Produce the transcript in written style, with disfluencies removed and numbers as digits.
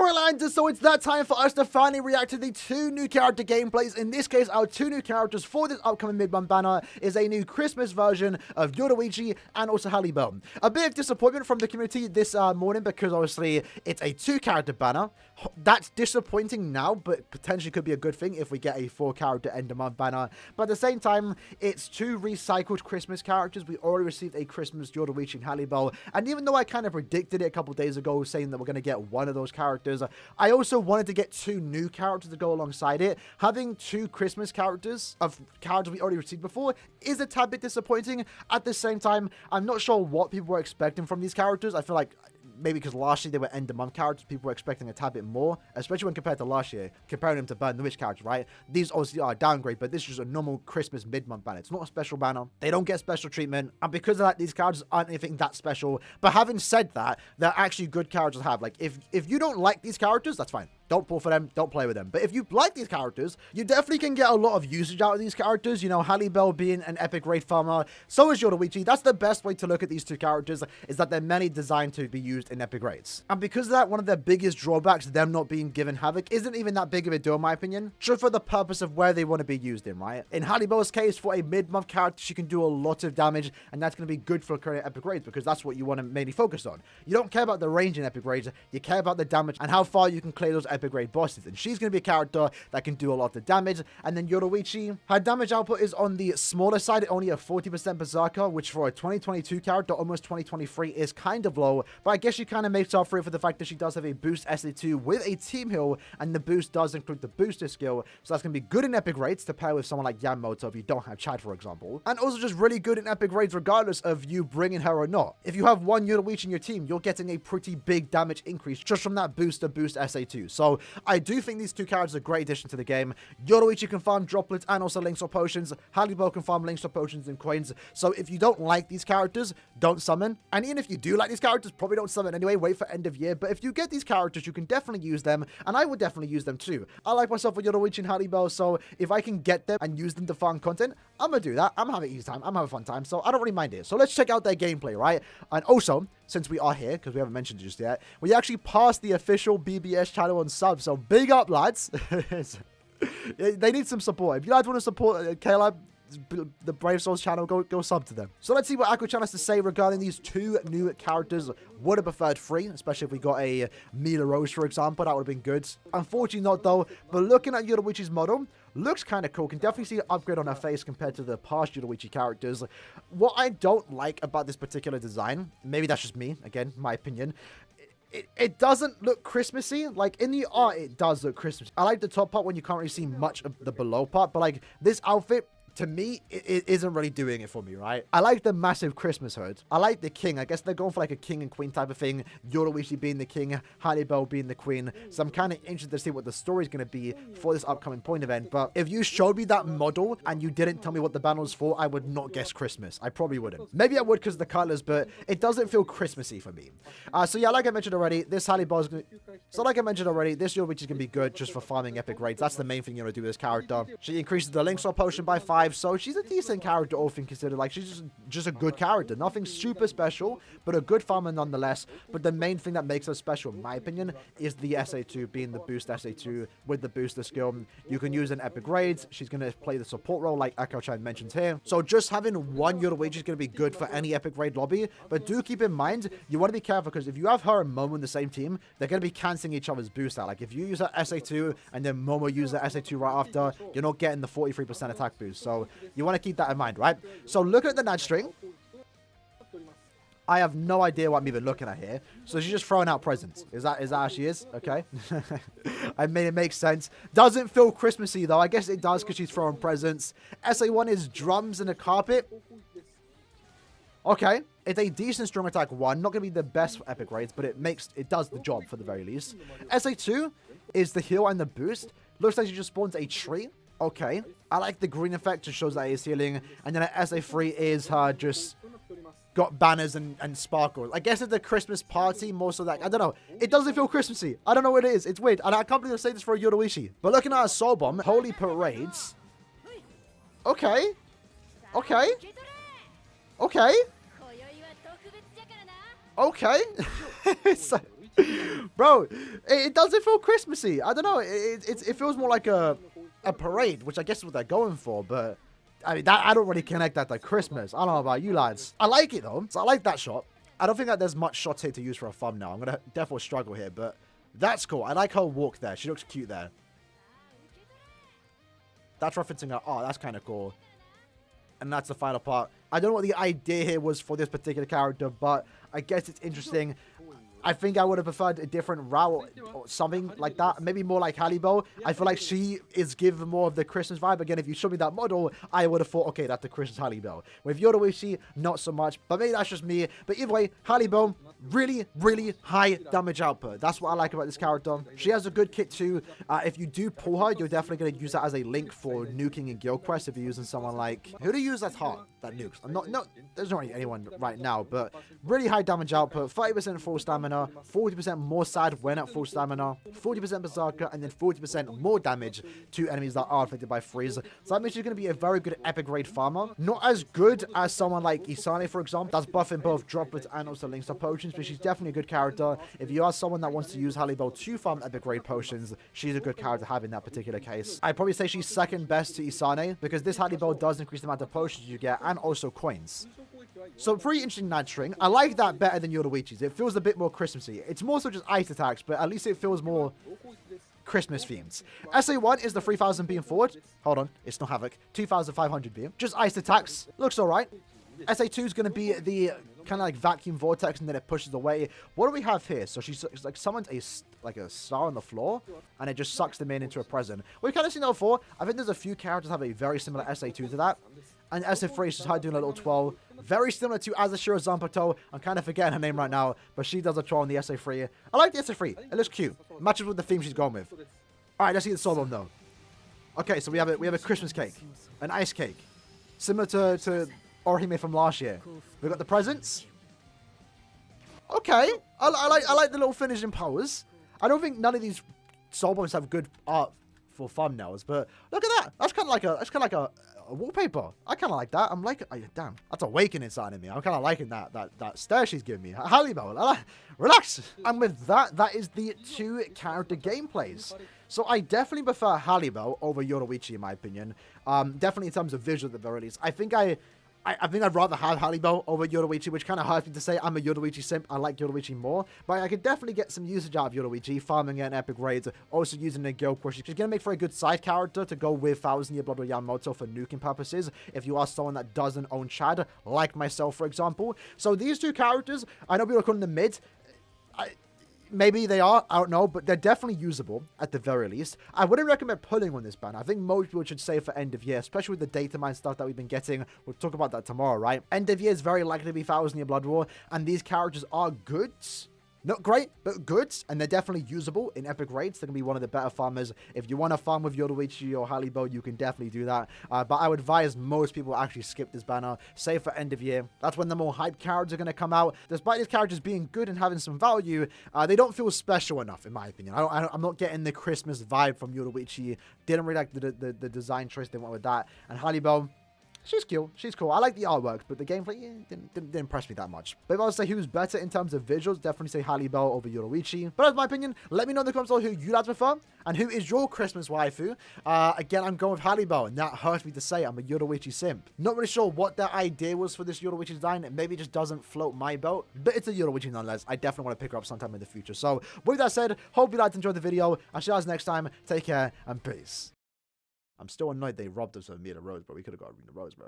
Alright, so it's that time for us to finally react to the 2 new character gameplays. In this case, our 2 new characters for this upcoming mid-month banner is a new Christmas version of Yoruichi and also Halibel. A bit of disappointment from the community this morning because obviously it's a 2-character banner. That's disappointing now, but potentially could be a good thing if we get a 4-character end-of-month banner. But at the same time, it's 2 recycled Christmas characters. We already received a Christmas Yoruichi and Halibel, and even though I kind of predicted it a couple days ago saying that we're going to get one of those characters, I also wanted to get 2 new characters to go alongside it. Having 2 Christmas characters of characters we already received before is a tad bit disappointing. At the same time, I'm not sure what people were expecting from these characters. I feel like maybe because last year they were end-of-month characters, people were expecting a tad bit more, especially when compared to last year, comparing them to Burn the Witch characters, right? These obviously are a downgrade, but this is just a normal Christmas mid-month banner. It's not a special banner. They don't get special treatment, and because of that, these characters aren't anything that special. But having said that, they're actually good characters to have. Like, if you don't like these characters, that's fine. Don't pull for them, don't play with them. But if you like these characters, you definitely can get a lot of usage out of these characters. You know, Halibel being an epic raid farmer, so is Yoruichi. That's the best way to look at these 2 characters, is that they're mainly designed to be used in epic raids. And because of that, one of their biggest drawbacks, them not being given Havoc, isn't even that big of a deal in my opinion, just for the purpose of where they want to be used in, right? In Halibel's case, for a mid-month character, she can do a lot of damage, and that's going to be good for creating epic raids, because that's what you want to mainly focus on. You don't care about the range in epic raids, you care about the damage and how far you can clear those epic raid bosses. And she's going to be a character that can do a lot of damage. And then Yoruichi, her damage output is on the smaller side, only a 40% berserker, which for a 2022 character, almost 2023, is kind of low. But I guess she kind of makes up for it for the fact that she does have a boost SA2 with a team heal, and the boost does include the booster skill. So that's going to be good in epic raids to pair with someone like Yamamoto if you don't have Chad, for example. And also just really good in epic raids regardless of you bringing her or not. If you have one Yoruichi in your team, you're getting a pretty big damage increase just from that booster boost SA2. So I do think these 2 characters are a great addition to the game. Yoruichi can farm droplets and also links or potions. Halibel can farm links or potions and coins. So if you don't like these characters, don't summon. And even if you do like these characters, probably don't summon anyway. Wait for end of year. But if you get these characters, you can definitely use them. And I would definitely use them too. I like myself with Yoruichi and Halibel. So if I can get them and use them to farm content, I'm going to do that. I'm having an easy time. I'm having a fun time. So I don't really mind it. So let's check out their gameplay, right? And also, since we are here, because we haven't mentioned it just yet, we actually passed the official BBS channel on subs. So big up, lads. They need some support. If you guys want to support Caleb, the Brave Souls channel, go sub to them. So let's see what Akko-chan has to say regarding these 2 new characters. Would have preferred 3, especially if we got a Mila Rose, for example. That would have been good. Unfortunately not, though. But looking at Yoruichi's model, looks kind of cool. Can definitely see an upgrade on her face compared to the past Yoruichi characters. What I don't like about this particular design, maybe that's just me, again, my opinion, it doesn't look Christmassy. Like, in the art, it does look Christmassy. I like the top part when you can't really see much of the below part, but, like, this outfit, to me, it isn't really doing it for me, right? I like the massive Christmas hood. I like the king. I guess they're going for like a king and queen type of thing. Yoruichi being the king, Halibel being the queen. So I'm kind of interested to see what the story is going to be for this upcoming point event. But if you showed me that model and you didn't tell me what the banner was for, I would not guess Christmas. I probably wouldn't. Maybe I would because of the colors, but it doesn't feel Christmassy for me. So yeah, like I mentioned already, this Halibel is going to... So like I mentioned already, this Yoruichi is going to be good just for farming epic raids. That's the main thing you want to do with this character. She increases the link swap potion by 5. So she's a decent character, all things considered. Like, she's just a good character. Nothing super special, but a good farmer nonetheless. But the main thing that makes her special, in my opinion, is the SA2, being the boost SA2 with the booster skill. You can use in epic raids. She's going to play the support role, like Akko-chan mentions here. So just having one Yoruichi is going to be good for any epic raid lobby. But do keep in mind, you want to be careful, because if you have her and Momo in the same team, they're going to be cancelling each other's boost out. Like, if you use her SA2 and then Momo uses her SA2 right after, you're not getting the 43% attack boost. So you want to keep that in mind, right? So looking at the Nad string, I have no idea what I'm even looking at here. So she's just throwing out presents. Is that how she is? Okay. I mean, it makes sense. Doesn't feel Christmassy, though. I guess it does because she's throwing presents. SA1 is drums and a carpet. Okay. It's a decent strong attack 1. Not going to be the best for epic raids, but it does the job for the very least. SA2 is the heal and the boost. Looks like she just spawns a tree. Okay. I like the green effect. Just shows that it's healing. And then SA3 is her just got banners and sparkles. I guess it's a Christmas party, more so that, I don't know. It doesn't feel Christmassy. I don't know what it is. It's weird. And I can't believe I say this for a Yoruichi. But looking at a Soul Bomb, Holy Parades. Okay. Okay. Okay. Okay. Bro, it doesn't feel Christmassy. I don't know. It feels more like a parade, which I guess is what they're going for, but I mean, I don't really connect that to Christmas. I don't know about you lads. I like it though. So I like that shot. I don't think that there's much shots here to use for a thumbnail. I'm going to definitely struggle here, but that's cool. I like her walk there. She looks cute there. That's referencing her. Oh, that's kind of cool. And that's the final part. I don't know what the idea here was for this particular character, but I guess it's interesting. I think I would have preferred a different route or something like that. Maybe more like Halibel. I feel like she is given more of the Christmas vibe. Again, if you showed me that model, I would have thought, okay, that's the Christmas Halibel. With Yoruichi, not so much. But maybe that's just me. But either way, Halibel, really, really high damage output. That's what I like about this character. She has a good kit too. If you do pull her, you're definitely going to use that as a link for nuking in Guild Quest. If you're using someone like... Who do you use that's hot? That nukes. There's not really anyone right now. But really high damage output. 30% full stamina. 40% more sad when at full stamina, 40% berserker, and then 40% more damage to enemies that are affected by freeze. So that means she's going to be a very good epic grade farmer. Not as good as someone like Isane, for example. That's buffing both droplets and also links to potions, but she's definitely a good character. If you are someone that wants to use Halibel to farm epic grade potions, she's a good character to have in that particular case. I'd probably say she's second best to Isane, because this Halibel does increase the amount of potions you get and also coins. So pretty interesting nurturing. I like that better than Yoruichi's. It feels a bit more Christmassy. It's more so just ice attacks, but at least it feels more Christmas themed. SA1 is the 3000 beam forward. Hold on, it's not Havoc. 2500 beam. Just ice attacks. Looks alright. SA2 is going to be the kind of like vacuum vortex, and then it pushes away. What do we have here? So she's like summons a star on the floor, and it just sucks them into a present. We've kind of seen that before. I think there's a few characters that have a very similar SA2 to that. And SA3 is just her doing a little twirl. Very similar to Azashiro Zanpakuto. I'm kind of forgetting her name right now, but she does a twirl on the SA3. I like the SA3. It looks cute. It matches with the theme she's going with. Alright, let's see the soul bomb though. Okay, so we have a Christmas cake. An ice cake. Similar to Orihime from last year. We've got the presents. Okay. I like the little finishing pose. I don't think none of these soul bombs have good art for thumbnails, but look at that. That's kind of like a wallpaper. I kind of like that. I'm like, oh, damn, that's awakening inside of me. I'm kind of liking that stare she's giving me. Halibel, relax. And with that, that is the two character gameplays. So I definitely prefer Halibel over Yoruichi in my opinion. Definitely in terms of visual at the very least. I think I'd rather have Halibel over Yoruichi, which kind of hurts me to say. I'm a Yoruichi simp. I like Yoruichi more. But I could definitely get some usage out of Yoruichi, farming an epic raids, also using a guild quest. She's going to make for a good side character to go with 1000 Year Blood or Yamamoto for nuking purposes, if you are someone that doesn't own Chad, like myself, for example. So these two characters, I know people are calling them mid. Maybe they are, I don't know, but they're definitely usable at the very least. I wouldn't recommend pulling on this banner. I think most people should save for end of year, especially with the data mine stuff that we've been getting. We'll talk about that tomorrow, right? End of year is very likely to be 1000 Year Blood War, and these characters are good. Not great, but good, and they're definitely usable in epic raids. They're going to be one of the better farmers. If you want to farm with Yoruichi or Halibel, you can definitely do that. But I would advise most people actually skip this banner, save for end of year. That's when the more hyped characters are going to come out. Despite these characters being good and having some value, they don't feel special enough, in my opinion. I'm not getting the Christmas vibe from Yoruichi. Didn't really like the design choice they went with that. And Halibel, she's cool. She's cool. I like the artwork, but the gameplay didn't impress me that much. But if I was to say who's better in terms of visuals, definitely say Halibel over Yoruichi. But that's my opinion. Let me know in the comments below who you lads prefer and who is your Christmas waifu. Again, I'm going with Halibel, and that hurts me to say. I'm a Yoruichi simp. Not really sure what their idea was for this Yoruichi design. It maybe just doesn't float my boat, but it's a Yoruichi nonetheless. I definitely want to pick her up sometime in the future. So with that said, hope you guys enjoyed the video. I'll see you guys next time. Take care and peace. I'm still annoyed they robbed us of Arena Rose, but we could have got Arena Rose, bro.